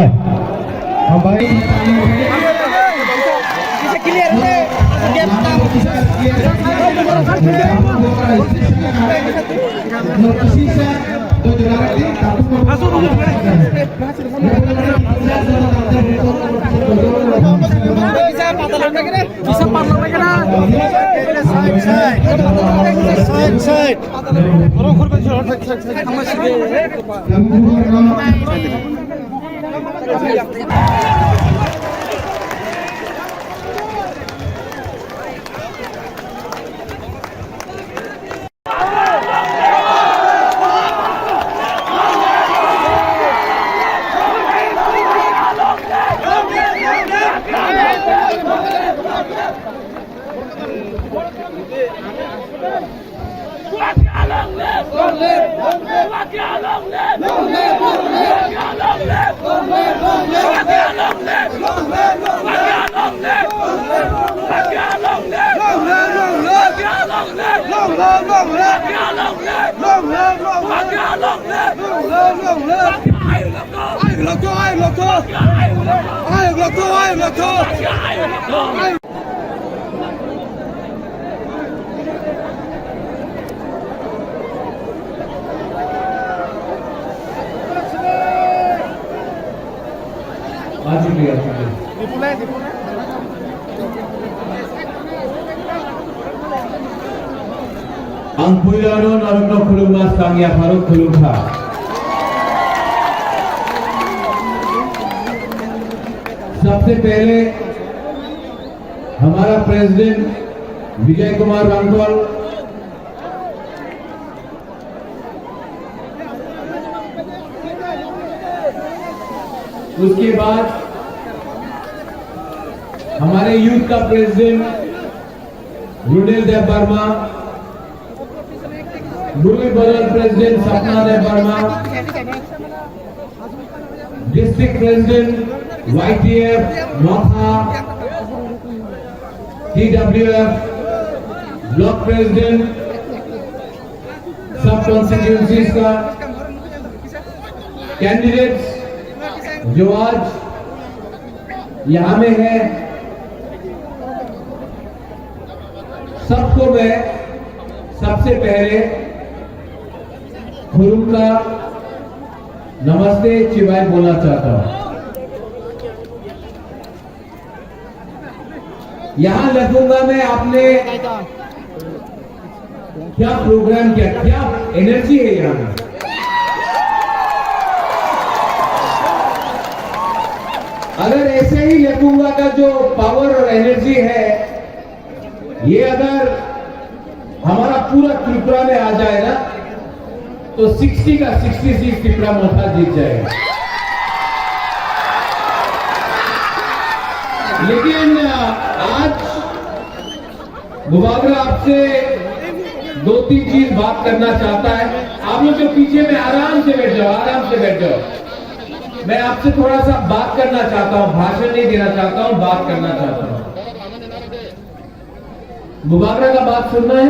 है। हम भाई Ang Puyano Narukno Khulumas Kangya Faruk Khulumha. सबसे पहले हमारा प्रेसिडेंट विजय कुमार रामपाल, उसके बाद हमारे यूथ का प्रेसिडेंट रुडेल देव वर्मा, मुरली Badal president Sapna Dev Verma, district president YTF, नौथा, TWF, ब्लॉक प्रेसिडेंट सब कॉन्स्टिट्यूंसीज का कैंडिडेट्स जो आज यहां में है, सबको मैं सबसे पहले खुरुम का नमस्ते चिवाई बोलना चाहता हूं। यहां लखनऊ में आपने क्या प्रोग्राम किया, क्या एनर्जी है यहां में। अगर ऐसे ही लखनऊ का जो पावर और एनर्जी है, ये अगर हमारा पूरा त्रिपुरा में आ जाए ना, तो 60 का 66 त्रिपुरा मोथा जीत जाएगा। लेकिन आज मुबारक आपसे 2-3 चीज बात करना चाहता है। आप लोग जो पीछे में आराम से बैठ जाओ, आराम से बैठ जाओ। मैं आपसे थोड़ा सा बात करना चाहता हूं, भाषण नहीं देना चाहता हूं, बात करना चाहता हूं। मुबारक का बात सुनना है।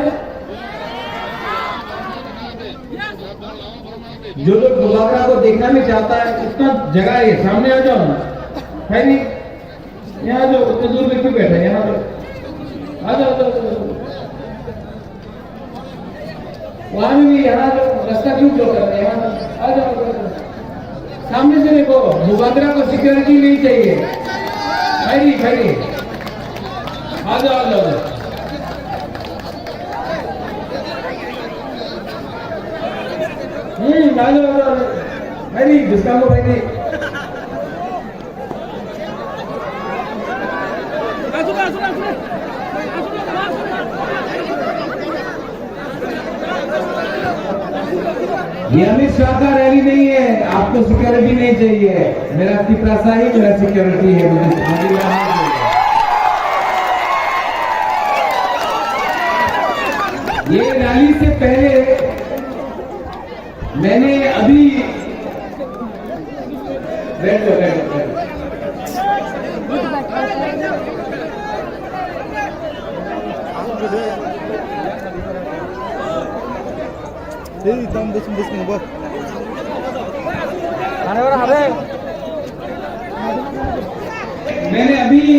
जो लोग मुबारक को देखना भी चाहता है, इतना जगह है, सामने आ जाओ ना, है नहीं? यहाँ जो उतने दूर में क्यों बैठे, यहाँ तो आ जाओ। वहां भी यहाँ जो रास्ता क्यों ब्लॉक कर रहे हैं, यहाँ आ जाओ। सामने से देखो, मुबादरा को सिक्योरिटी नहीं चाहिए, खैरी आ जाओ। आ जाओ खैरी, जिसका को खैरी। ये अमित शाह का रैली नहीं है, आपको सिक्योरिटी नहीं चाहिए। मेरा त्रिपुरा ही मेरा सिक्योरिटी है, मुझे ये रैली से पहले मैंने अभी बैठो Hey, tam besin besin bak. Mana orang ada? अभी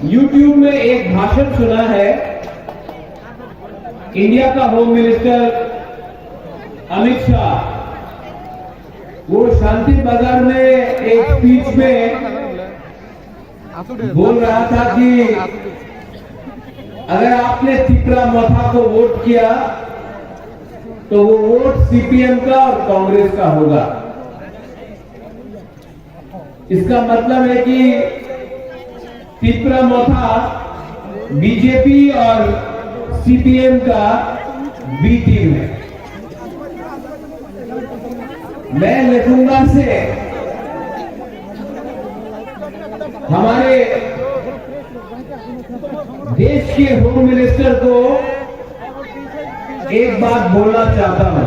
YouTube में एक भाषण सुना है इंडिया का होम मिनिस्टर अमित शाह। वो शांति बाजार में एक स्पीच में बोल रहा था कि अगर आपने तिपरा मोथा को वोट किया तो वो वोट सीपीएम का और कांग्रेस का होगा। इसका मतलब है कि तिपरा मोथा बीजेपी और सीपीएम का बी टीम है। मैं लेखुंगा से हमारे देश के होम मिनिस्टर को एक बात बोलना चाहता हूं।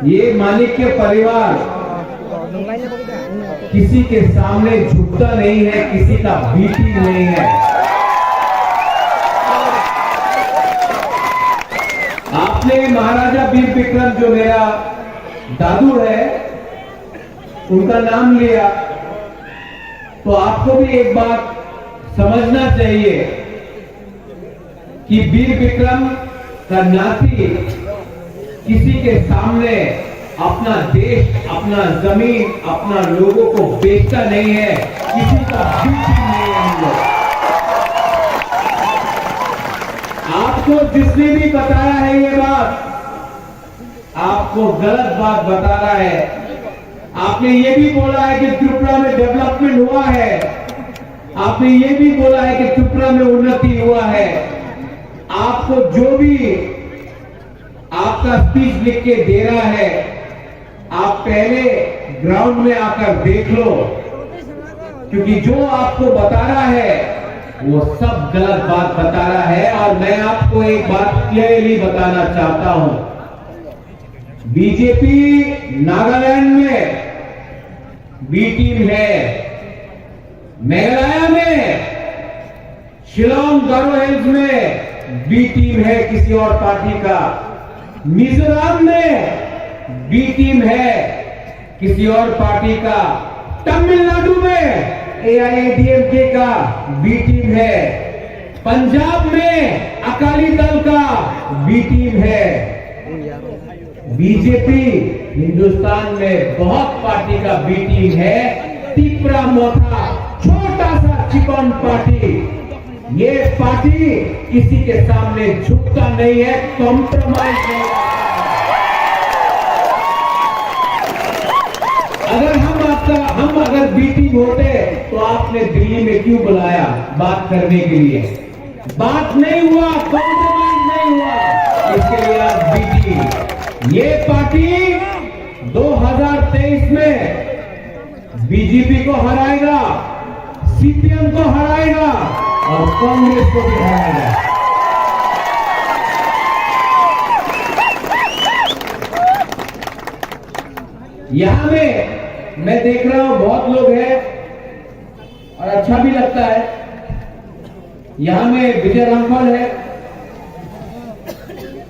ये मालिक के परिवार किसी के सामने झुकता नहीं है, किसी का बीटी नहीं है। आपने महाराजा वीर विक्रम जो मेरा दादू है उनका नाम लिया, तो आपको भी एक बात समझना चाहिए कि वीर विक्रम का नाती किसी के सामने अपना देश, अपना जमीन, अपना लोगों को बेचता नहीं है, किसी का बीच नहीं है। हम लोग आपको जिसने भी बताया है ये बात, आपको गलत बात बता रहा है। आपने ये भी बोला है कि त्रिपुरा में डेवलपमेंट हुआ है, आपने ये भी बोला है कि त्रिपुरा में उन्नति हुआ है। आपको जो भी आपका स्पीच लिख के दे रहा है, आप पहले ग्राउंड में आकर देख लो, क्योंकि जो आपको बता रहा है वो सब गलत बात बता रहा है। और मैं आपको एक बात क्लियरली बताना चाहता हूं, बीजेपी नागालैंड में बी टीम है, मेघालय में, शिलोंग गारो हिल्स में बी टीम है किसी और पार्टी का, मिजोरम में बी टीम है किसी और पार्टी का, तमिलनाडु में एआईएडीएमके का बी टीम है, पंजाब में अकाली दल का बी टीम है। बीजेपी हिंदुस्तान में बहुत पार्टी का बी टीम है। तिपरा मोथा छोटा सा चिकन पार्टी, ये पार्टी किसी के सामने झुकता नहीं है, कॉम्प्रोमाइज नहीं। हम अगर बी टीम होते तो आपने दिल्ली में क्यों बुलाया बात करने के लिए? बात नहीं हुआ, कॉम्प्रोमाइज नहीं हुआ, इसके लिए आप बी टीम। ये पार्टी 2023 में बीजेपी को हराएगा, सीपीएम को हराएगा और कांग्रेस को भी हराएगा। यहां में मैं देख रहा हूं बहुत लोग हैं और अच्छा भी लगता है। यहां में विजय रामपाल है।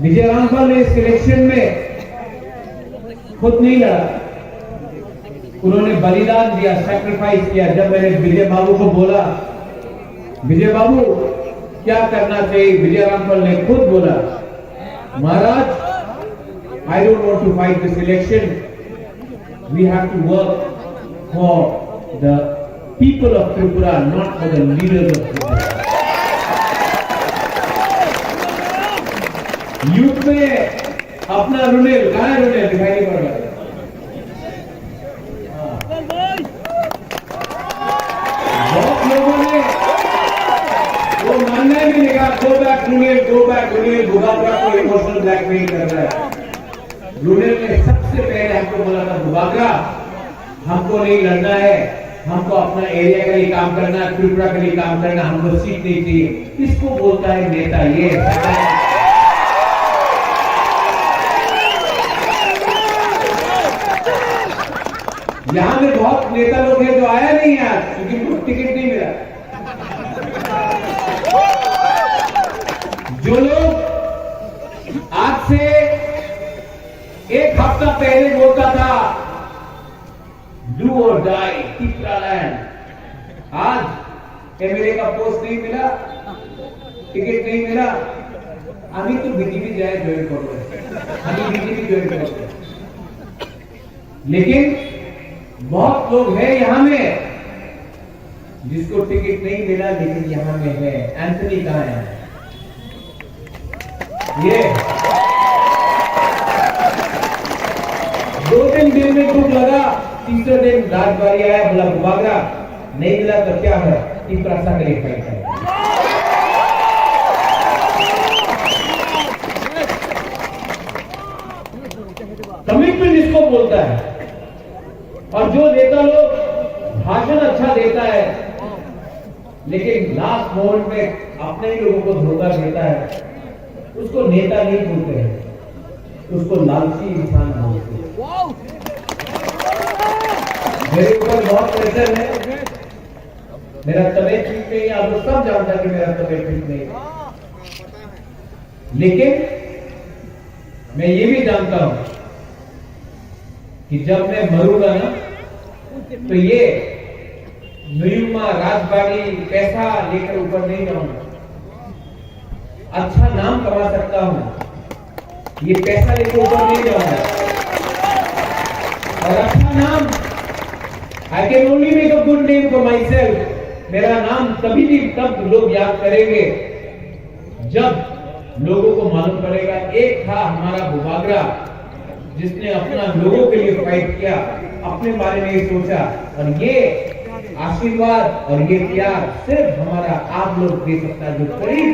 विजय रामपाल ने इस इलेक्शन में खुद नहीं लड़ा, उन्होंने बलिदान दिया, सैक्रिफाइस किया। जब मैंने विजय बाबू को बोला विजय बाबू क्या करना चाहिए, विजय रामपाल ने खुद बोला, महाराज, I don't want to fight this election, we have to work for the people of Tripura, not for the leaders of Tripura. Youth में अपना रुनेल, कहां है रुनेल? दिखाई नहीं पड़ रहा। बहुत लोगों ने वो मानना ही नहीं कहा, गो बैक रुनेल, गो बैक रुनेल, बुगागरा को इमोशनल ब्लैकमेल कर रहा है। रुनेल ने सबसे पहले हमको बोला था, बुगागरा हमको नहीं लड़ना है, हमको अपना एरिया के लिए काम करना, त्रिपुरा के लिए काम करना, हमको सीट नहीं चाहिए। इसको बोलता है नेता। ये यहां में बहुत नेता लोग हैं जो आया नहीं यार, क्योंकि उनको टिकट नहीं मिला। जो लोग आज से एक हफ्ता पहले बोलता था डू और डाई, तिपरालैंड। आज एमएलए का पोस्ट नहीं मिला, टिकट नहीं मिला, अभी तो बीजेपी जाए ज्वाइन करो, अभी बीजेपी ज्वाइन करो। लेकिन बहुत लोग हैं यहां में जिसको टिकट नहीं मिला, लेकिन यहां में है। एंथनी कहां है? ये 2-3 दिन में दुख लगा, तीसरे दिन राजबारी आया, बोला बुबागरा नहीं मिला तो क्या है, तिपरासा के लिए फाइट है। कमिटमेंट इसको बोलता है। और जो नेता लोग भाषण अच्छा देता है लेकिन लास्ट मोमेंट में अपने ही लोगों को धोखा देता है, उसको नेता नहीं बोलते हैं, उसको लालची इंसान बोलते हैं। मेरे ऊपर बहुत प्रेशर है, मेरा तबीयत ठीक नहीं है, आप लोग सब जानता है कि मेरा तबीयत ठीक नहीं है, लेकिन मैं ये भी जानता हूं कि जब मैं मरूंगा ना तो ये नुयुमा राजबाड़ी पैसा लेकर ऊपर नहीं जाऊंगा, अच्छा नाम कमा सकता हूं, ये पैसा लेकर ऊपर नहीं जाऊंगा। और अच्छा नाम, I can only make a good name for my self. मेरा नाम तभी भी तब लोग याद करेंगे जब लोगों को मालूम पड़ेगा एक था हमारा बुबागरा जिसने अपना लोगों के लिए फाइट किया, अपने बारे में ये सोचा। और ये आशीर्वाद और ये प्यार सिर्फ हमारा आप लोग दे सकता है, जो करीब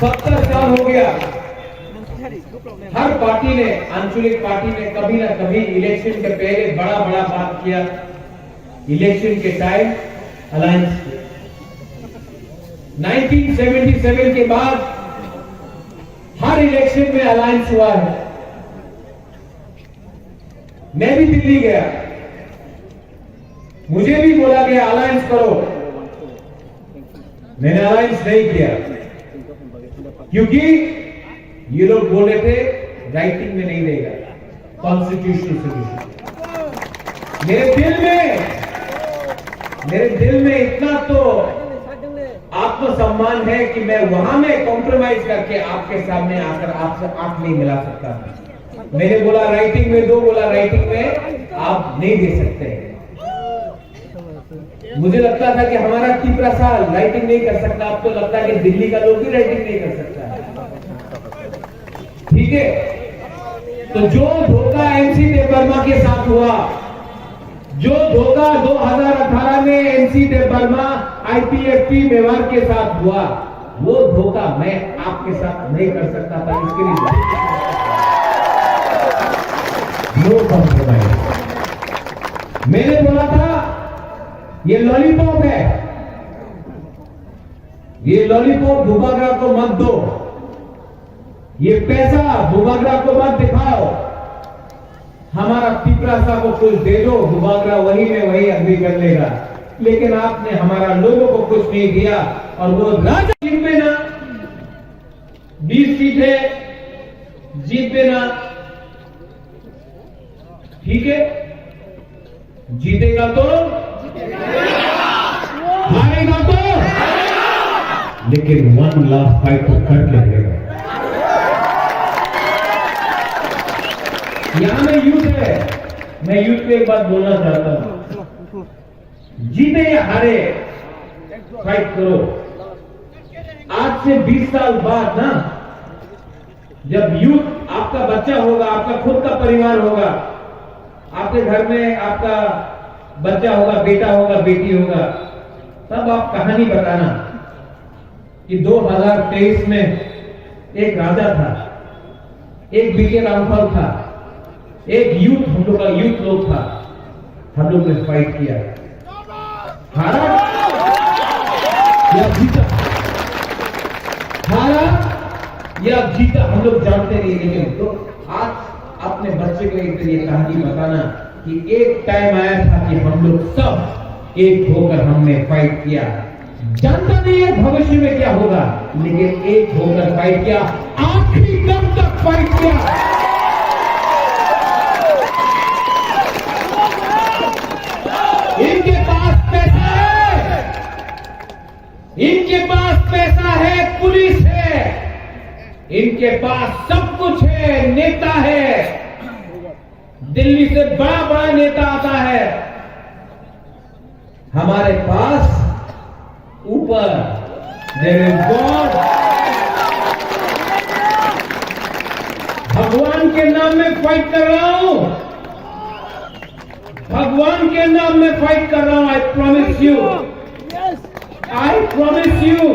70 साल हो गया। हर पार्टी ने, आंचलिक पार्टी ने कभी ना कभी इलेक्शन के पहले बड़ा बड़ा बात किया, इलेक्शन के टाइम अलायंस। 1977 के बाद हर इलेक्शन में अलायंस हुआ है। मैं भी दिल्ली गया, मुझे भी बोला गया अलायंस करो, मैंने अलायंस नहीं किया क्योंकि ये लोग बोल रहे थे राइटिंग में नहीं रहेगा, कॉन्स्टिट्यूशनल सोल्यूशन। मेरे दिल में इतना तो आत्मसम्मान है कि मैं वहां में कॉम्प्रोमाइज करके आपके सामने आकर आपसे आंख नहीं मिला सकता। मैंने बोला राइटिंग में दो, बोला राइटिंग में आप नहीं दे सकते। मुझे लगता था कि हमारा तिपरासा राइटिंग नहीं कर सकता, अब तो लगता है कि दिल्ली का लोग भी राइटिंग नहीं कर सकता। ठीक है, तो जो धोखा एमसी देववर्मा के साथ हुआ, जो धोखा 2018 में एमसी देववर्मा आईपीएफटी मेवाड़ के साथ हुआ, वो धोखा मैं आपके साथ नहीं कर सकता था। इसके लिए नो कॉम्प्रोमाइज। मैंने बोला था ये लॉलीपॉप है, ये लॉलीपॉप बुबागरा को मत दो, ये पैसा बुबागरा को मत दिखाओ, हमारा तिपरासा को कुछ दे दो, बुबागरा वही में वही अग्री कर लेगा। लेकिन आपने हमारा लोगों को कुछ नहीं दिया और वो राजा में ना 20 सीटें जीत देना, ठीक है, जीतेगा तो हारेगा तो, लेकिन 1 लाख फाइट तो कर लेगा। यहां में यूथ है, मैं यूथ पे एक बात बोलना चाहता हूं, जीते या हारे फाइट करो। आज से 20 साल बाद ना, जब यूथ आपका बच्चा होगा, आपका खुद का परिवार होगा, आपके घर में आपका बच्चा होगा, बेटा होगा, बेटी होगा, तब आप कहानी बताना कि 2023 में एक राजा था, एक बीके रामफल था, एक यूथ, हम लोग का यूथ लोग था, हम लोग ने फाइट किया, हारा या जीता, हारा या जीता हम लोग जानते नहीं। लेकिन तो आज अपने बच्चे को एक ये कहानी बताना कि एक टाइम आया था कि हम लोग सब एक होकर हमने फाइट किया। जानता नहीं है भविष्य में क्या होगा, लेकिन एक होकर फाइट किया, आखिरी दम तक फाइट किया। पास पैसा है, पुलिस है, इनके पास सब कुछ है, नेता है, दिल्ली से बड़ा बड़ा नेता आता है। हमारे पास ऊपर देयर इज गॉड। भगवान के नाम में फाइट कर रहा हूं, भगवान के नाम में फाइट कर रहा हूं। I promise you, I promise you,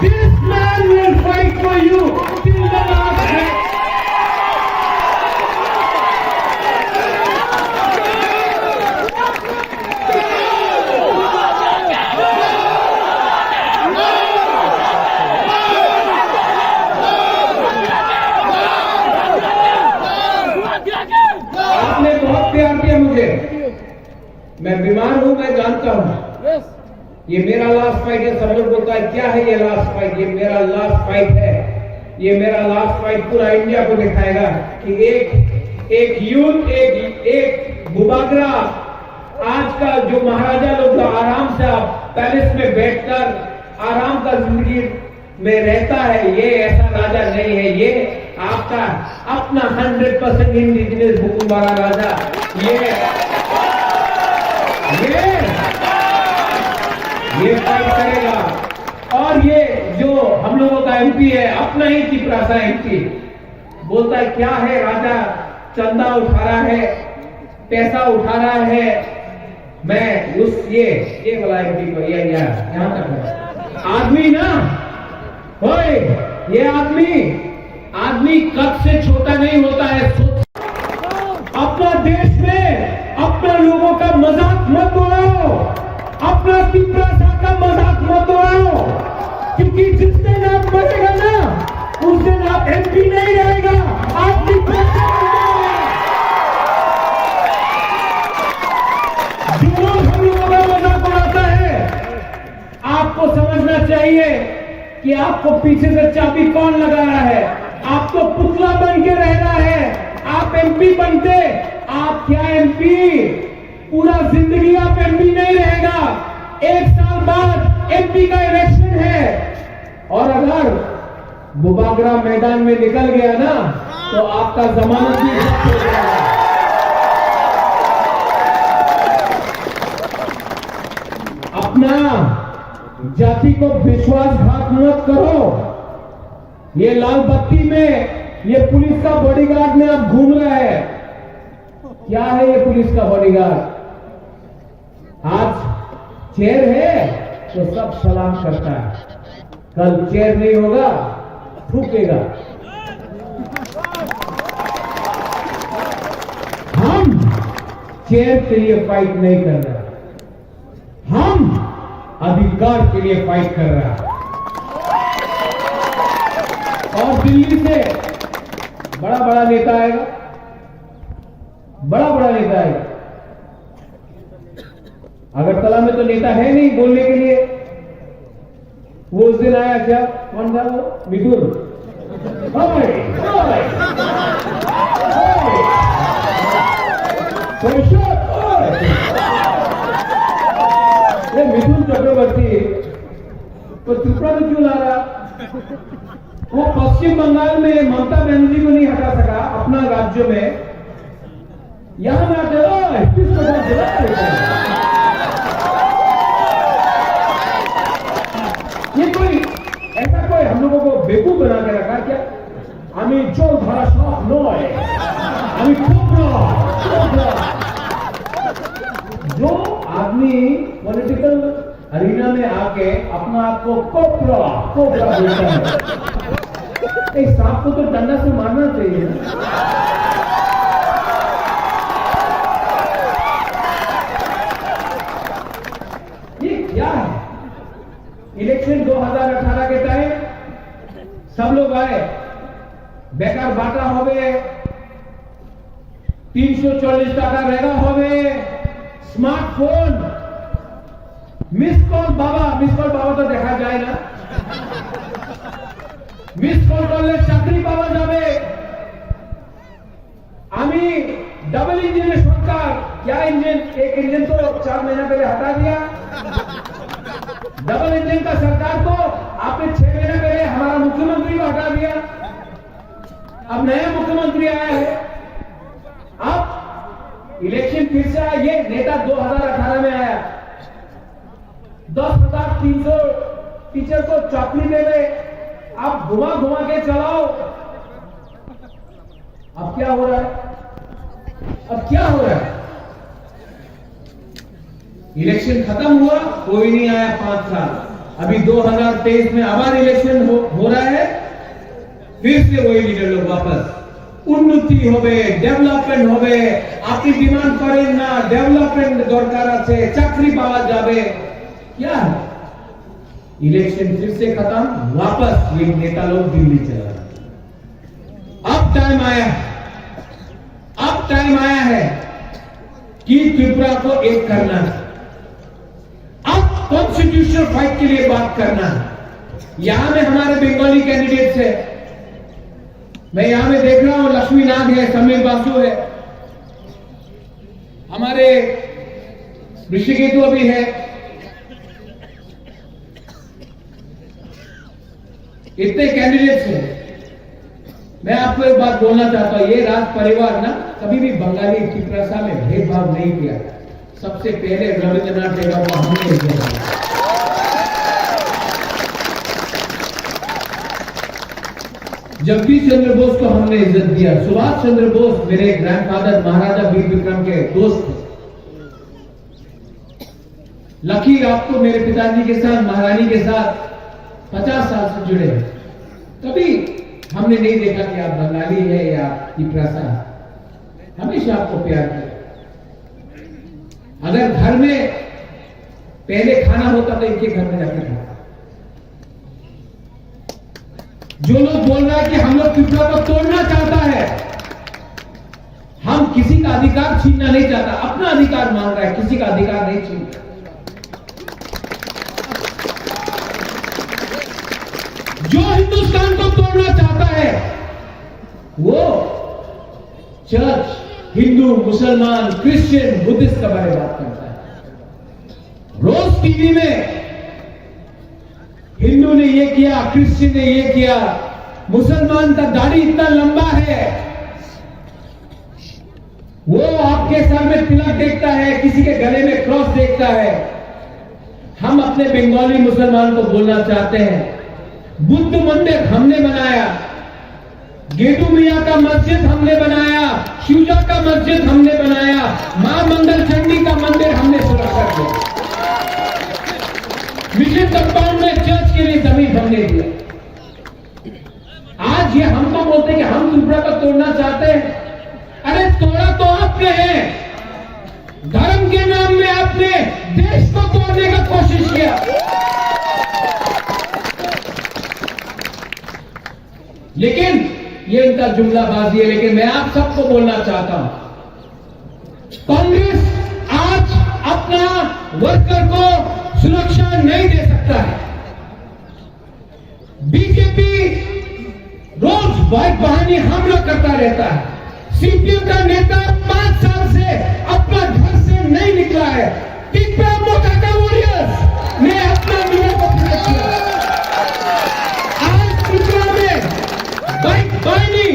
this man will fight for you till the last breath। आपने बहुत प्यार किया मुझे, मैं बीमार हूं, मैं जानता हूं। ये मेरा लास्ट फाइट है। सब लोग बोलता है क्या है ये लास्ट फाइट? ये मेरा लास्ट फाइट है। ये मेरा लास्ट फाइट पूरा इंडिया को दिखाएगा कि एक यूथ, एक बुबागरा, आज का जो महाराजा लोग जो आराम से आप पैलेस में बैठकर आराम का जिंदगी में रहता है, ये ऐसा राजा नहीं है। ये आपका अपना 100% इंडिजिनस हुकुम वाला राजा, ये फाइट करेगा। और ये जो हम लोगों का एमपी है, अपना ही चिपरासा एमपी, बोलता है क्या है राजा, चंदा उठा रहा है, पैसा उठा रहा है। मैं उस ये वाला एमपी को यहां तक है आदमी ना, ओए ये आदमी कद से छोटा नहीं होता है। अपना देश में अपना लोगों का मजाक मत उड़ाओ, अपना चिपरासा का मजाक मत उड़ाओ, क्योंकि जिस दिन आप मरेगा ना, उस दिन आप एमपी नहीं रहेगा, आप चिपरासा जो लोग हम लोगों का मजाक उड़ाता है, आपको समझना चाहिए कि आपको पीछे से चाबी कौन लगा रहा है। आप तो पुतला बन के रह रहा है। आप एमपी बनते, आप क्या एमपी, पूरा जिंदगी आप एमपी नहीं रहेगा। 1 साल बाद एमपी का इलेक्शन है, और अगर बुबागरा मैदान में निकल गया ना, तो आपका जमानत भी जब्त हो जाएगा। अपना जाति को विश्वासघात मत करो। ये लाल बत्ती में ये पुलिस का बॉडीगार्ड में आप घूम रहे हैं। क्या है ये पुलिस का बॉडीगार्ड? आज चेयर है तो सब सलाम करता है, कल चेयर नहीं होगा, थूकेगा। हम चेयर के लिए फाइट नहीं कर रहे, हम अधिकार के लिए फाइट कर रहा है। और दिल्ली से बड़ा बड़ा नेता आएगा, बड़ा बड़ा नेता आएगा। अगरतला में तो नेता है नहीं बोलने के लिए। वो उस दिन आया, क्या कौन था वो? मिथुन। मिथुन चक्रवर्ती तो त्रिपुरा में क्यों ला रहा? वो पश्चिम बंगाल में ममता बनर्जी को नहीं हटा सका अपना राज्य में, यहां में आते ये कोई ऐसा कोई हम लोगों को बेवकूफ बना के रखा क्या? আমি জল ধরা সাপ নয়, আমি কোবরা। जो आदमी पॉलिटिकल अरीना में आके अपना आप को कोबरा बोलता है, इस सांप को तो डंडा से मारना चाहिए ना। ये क्या है? इलेक्शन 2018 के टाइम सब लोग आए, बेकार बाटा होवे, 340 টাকা रेगा होवे, स्मार्टफोन, मिस कॉल बाबा तो देखा जाए ना, मिस कॉल करले চাকরি পাওয়া যাবে। আমি ডাবল ইঞ্জিনের সরকার क्या इंजन, एक इंजन तो 4 महीना पहले हटा दिया, डबल इंजन का सरकार को आपने 6 महीने पहले हमारा मुख्यमंत्री को हटा दिया। अब नया मुख्यमंत्री आया है, अब इलेक्शन फिर से आया। ये नेता 2018 में आया, 10,300 टीचर को चौकली दे गए, आप घुमा घुमा के चलाओ। अब क्या हो रहा है, अब क्या हो रहा है? इलेक्शन खत्म हुआ, कोई नहीं आया 5 साल। अभी 2023 में आबार इलेक्शन हो रहा है, फिर से वही लीडर लोग वापस उन्नति होबे, डेवलपमेंट होबे, आपकी डिमांड करें ना, डेवलपमेंट दरकार আছে, চাকরি পাওয়া যাবে। क्या है? इलेक्शन फिर से खत्म, वापस ये नेता लोग दिल्ली चला गए। अब टाइम आया, अब टाइम आया है कि त्रिपुरा को एक करना है। अब कॉन्स्टिट्यूशनल फाइट के लिए बात करना है। यहां में हमारे बंगाली कैंडिडेट्स है, मैं यहां में देख रहा हूं, लक्ष्मी नाग है, समीर बासु है, हमारे ऋषिकेतु अभी है, इतने कैंडिडेट्स हैं। मैं आपको एक बात बोलना चाहता हूं, ये राज परिवार ना कभी भी बंगाली त्रिपुरा में भेदभाव नहीं किया। सबसे पहले रविंद्रनाथ टैगोर को हमने किया, जगदीश चंद्र बोस को हमने इज्जत दिया, सुभाष चंद्र बोस मेरे ग्रैंडफादर महाराजा वीर विक्रम के दोस्त थे। लकी आपको मेरे पिताजी के साथ, महारानी के साथ 50 साल से जुड़े हैं। कभी हमने नहीं देखा कि आप बंगाली है या त्रिपुरा, हमेशा आपको प्यार किया। अगर घर में पहले खाना होता तो इनके घर में जाके खाता। जो लोग बोल रहा है कि हम लोग त्रिपुरा को तोड़ना चाहता है, हम किसी का अधिकार छीनना नहीं चाहता, अपना अधिकार मांग रहा है, किसी का अधिकार नहीं छीनता। जो हिंदुस्तान को तोड़ना चाहता है वो चर्च, हिंदू, मुसलमान, क्रिश्चियन, बुद्धिस्ट के बारे में बात करता है। रोज टीवी में हिंदू ने ये किया, क्रिश्चियन ने ये किया, मुसलमान का दाढ़ी इतना लंबा है, वो आपके सर में तिलक देखता है, किसी के गले में क्रॉस देखता है। हम अपने बंगाली मुसलमान को बोलना चाहते हैं, बुद्ध मंदिर हमने बनाया, गेटू मियां का मस्जिद हमने बनाया, शिवजा का मस्जिद हमने बनाया, मां मंगल चंडी का मंदिर हमने सुरक्षा किया, मिशन कंपाउंड में चर्च के लिए जमीन हमने दिया। आज ये हमको बोलते हैं कि हम त्रिपुरा को तोड़ना चाहते हैं। अरे तोड़ा तो आपने है, धर्म के नाम में आपने देश को तोड़ने का कोशिश किया। लेकिन ये इनका जुमलाबाजी है। लेकिन मैं आप सबको बोलना चाहता हूं, कांग्रेस आज अपना वर्कर को सुरक्षा नहीं दे सकता है। बीजेपी रोज बाइक बहाने हमला करता रहता है। सीपीएम का नेता 5 साल से अपना घर से नहीं निकला है। त्रिपुरा मोकाका वॉरियर्स ने अपना मिलन को पूरा किया। आज त्रिपुरा में बाइक बहाने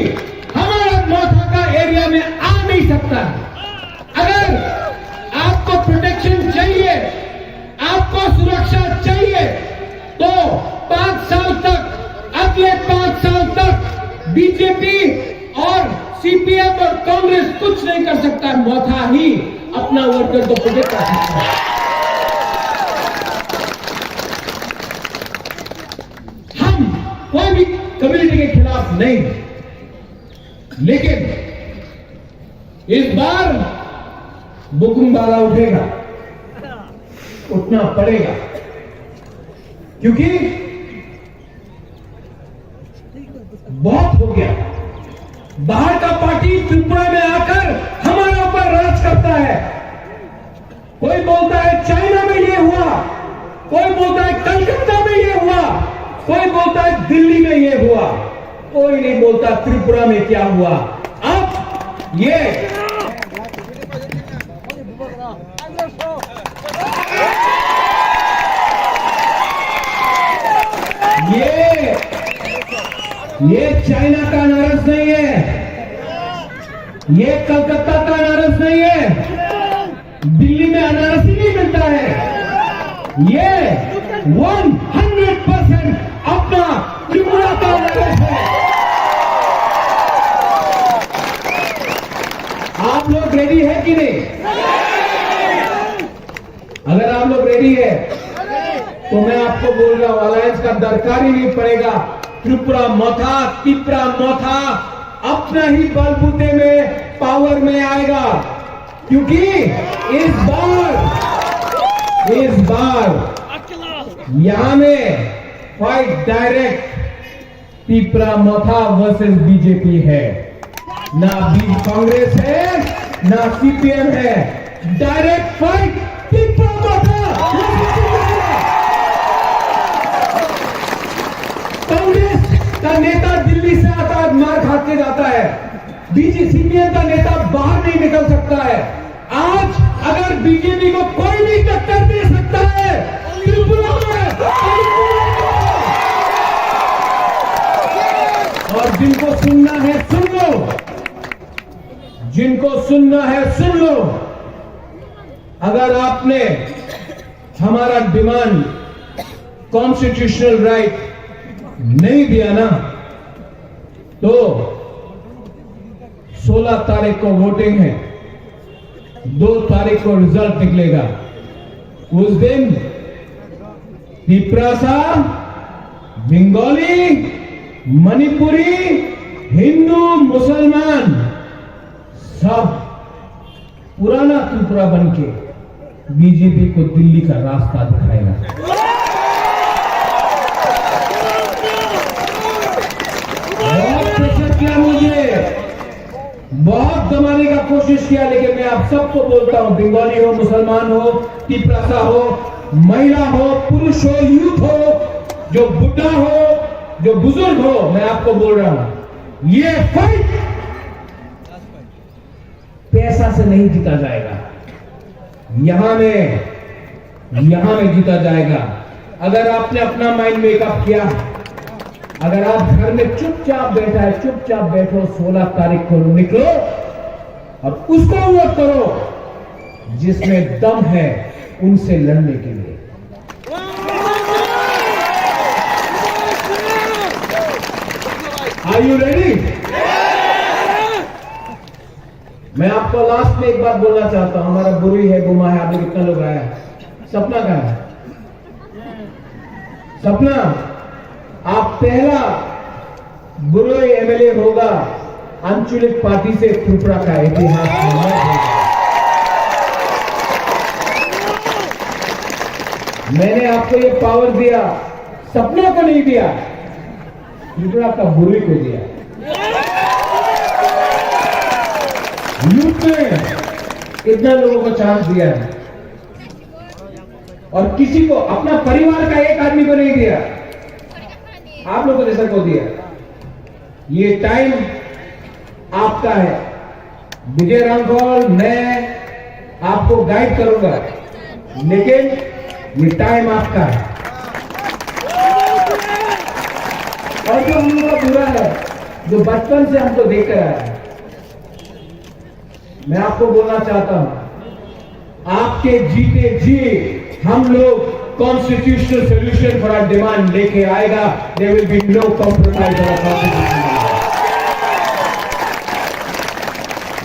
हमारा मोकाका एरिया में आ नहीं सकता। अगर आपको प्रोटेक्शन चाहिए, आपको सुरक्षा चाहिए, तो 5 साल तक, अगले 5 साल तक बीजेपी और सीपीएम और कांग्रेस कुछ नहीं कर सकता। मोथा ही अपना वर्कर को प्रोटेक्ट कर सकता है। हम कोई भी कम्युनिटी के खिलाफ नहीं, लेकिन इस बार बुकुमवाला उठेगा, उठना पड़ेगा, क्योंकि बहुत हो गया। बाहर का पार्टी त्रिपुरा में आकर हमारे ऊपर राज करता है। कोई बोलता है चाइना में ये हुआ, कोई बोलता है कलकत्ता में ये हुआ, कोई बोलता है दिल्ली में ये हुआ, कोई नहीं बोलता त्रिपुरा में क्या हुआ। अब ये ये चाइना का अनारस नहीं है, ये कलकत्ता का अनारस नहीं है, दिल्ली में अनारस ही नहीं मिलता है। ये 100% अपना त्रिपुरा का अनारस है। आप लोग रेडी है कि नहीं? अगर आप लोग रेडी है तो मैं आपको बोल रहा हूं, अलायंस का दरकार ही नहीं पड़ेगा। त्रिपुरा मोथा अपना ही बलबूते में पावर में आएगा, क्योंकि इस बार यहां में फाइट डायरेक्ट त्रिपुरा मोथा वर्सेस बीजेपी है, ना कांग्रेस है ना सीपीएम है। डायरेक्ट फाइट त्रिपुरा मोथा। कांग्रेस का नेता दिल्ली से आता है, मार खा के जाता है, सीपीएम का नेता बाहर नहीं निकल सकता है। आज अगर बीजेपी को कोई भी टक्कर दे सकता है त्रिपुरा में, और जिनको सुनना है सुन लो, जिनको सुनना है सुन लो। अगर आपने हमारा डिमांड कॉन्स्टिट्यूशनल राइट नहीं दिया ना, तो 16 तारीख को वोटिंग है, 2 तारीख को रिजल्ट निकलेगा। उस दिन तिपरासा, बंगाली, मणिपुरी, हिंदू, मुसलमान सब पुराना त्रिपुरा बनके बीजेपी को दिल्ली का रास्ता दिखाएगा। बहुत प्रेशर किया मुझे, बहुत दबाने का कोशिश किया, लेकिन मैं आप सबको बोलता हूं, बंगाली हो, मुसलमान हो, तिपरासा हो, महिला हो, पुरुष हो, यूथ हो, जो बुढ़ा हो, जो बुजुर्ग हो, मैं आपको बोल रहा हूं, ये फाइट पैसा से नहीं जीता जाएगा, यहां में जीता जाएगा। अगर आपने अपना माइंड मेकअप किया, अगर आप घर में चुपचाप बैठा है, चुपचाप बैठो, 16 तारीख को निकलो और उसको वोट करो जिसमें दम है उनसे लड़ने के लिए। Are you ready? मैं आपको लास्ट में एक बात बोलना चाहता हूं, हमारा बुरी है, गुमा है, आप लोग कितना लोग आया? सपना कहां है? सपना, आप पहला बुरोई एमएलए होगा आंचलिक पार्टी से त्रिपुरा का इतिहास होगा। मैंने आपको ये पावर दिया, सपना को नहीं दिया, त्रिपुरा का बुरोई को दिया। यूथ ने इतना लोगों को चांस दिया है और किसी को, अपना परिवार का एक आदमी को नहीं दिया, आप लोगों ने सबको दिया। ये टाइम आपका है। विजय रामगौर, मैं आपको गाइड करूंगा, लेकिन ये टाइम आपका है। और जो हम लोग का बुरा है, जो बचपन से हमको देखकर आया है, मैं आपको बोलना चाहता हूं, आपके जीते जी हम लोग constitutional solution for our demand लेके आएगा। There will be no compromise on constitution.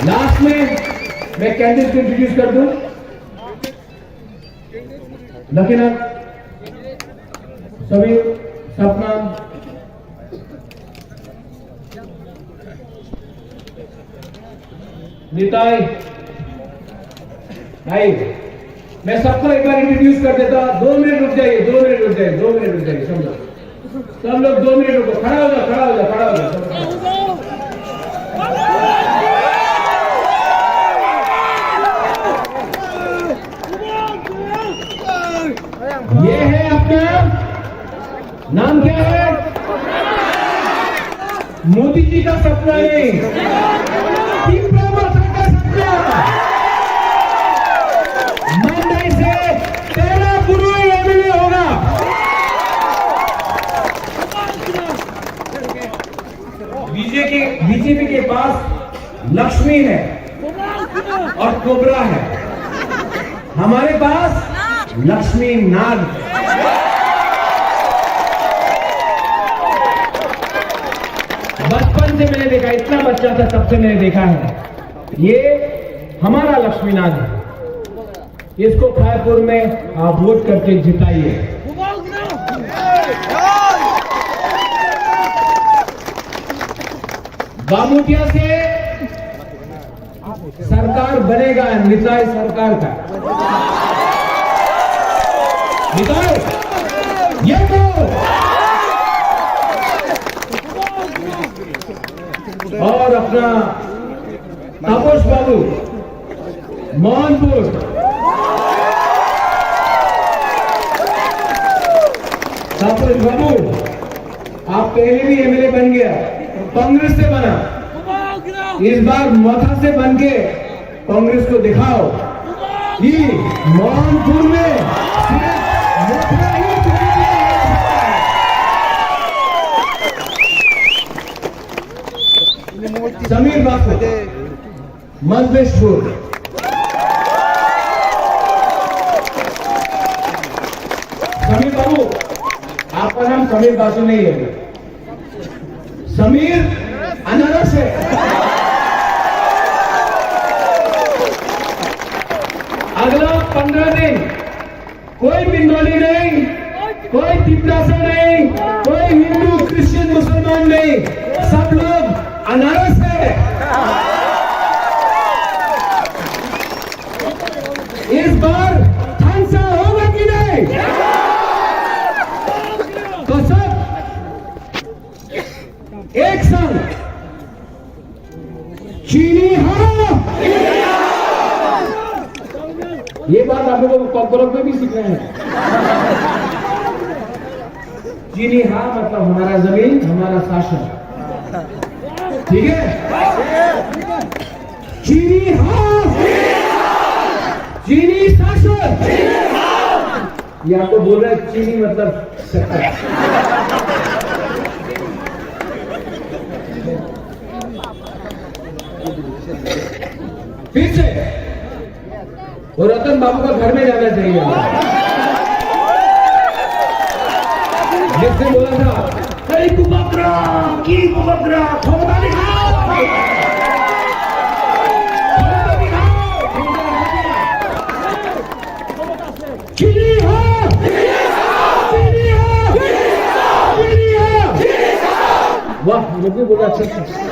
Last में मैं कैंडिडेट को इंट्रोड्यूस कर दूं। लकीना, सभी, सपना, निताई, भाई, मैं सबको एक बार इंट्रोड्यूस कर देता। 2 मिनट रुक जाइए, 2 मिनट रुक जाइए, 2 मिनट रुक जाइए, सब लोग 2 मिनट रुको, खड़ा हो जाओ, खड़ा हो जाओ, खड़ा हो जाओ। ये है अपना नाम, क्या है? मोदी जी का सपना नहीं, त्रिपुरा मोथा का सपना। मंडई से 13 बुरोई एमएलए होगा। बीजेपी के पास लक्ष्मी है और कोबरा है, हमारे पास लक्ष्मी नाग है। बचपन से मैंने देखा, इतना बच्चा था तब से मैंने देखा है, ये हमारा लक्ष्मी नाग है। इसको खायपुर में आप वोट करके जिताइए। बामुटिया से सरकार बनेगा निताई सरकार का। निताई ये और अपना तापस बाबू मोहनपुर, तापस बाबू आप पहले भी एमएलए बन गया, कांग्रेस से बना, इस बार मथा से बन के कांग्रेस को दिखाओ कि मोहनपुर में सिर्फ मथुरा ही समीर बाबू मंदेशपुर, समीर बाबू आपका नाम समीर बाबू नहीं है, समीर अनारस है। अगला 15 दिन कोई बिंदौली नहीं, कोई तिपरासा नहीं, कोई हिंदू क्रिश्चियन मुसलमान नहीं, सब लोग अनारस है। इस बार थानसा होगा कि नहीं? तो सब एक संग चीनी हाँ। ये बात आप लोगों को कॉकरोच में भी सीख रहे हैं। चीनी हाँ मतलब हमारा जमीन, हमारा शासन, ठीक है? चीनी हाँ, चीनी शासन। ये आपको बोल रहा है चीनी मतलब शक्कर। फिर से वो रतन बाबू का घर में जाना चाहिए, जिसने बोला था अरे कुबकरा की कुबकरा क्षमता दिखाओ, चीनी हो, चीनी हो, चीनी हो। वाह मुझे बोला अच्छा।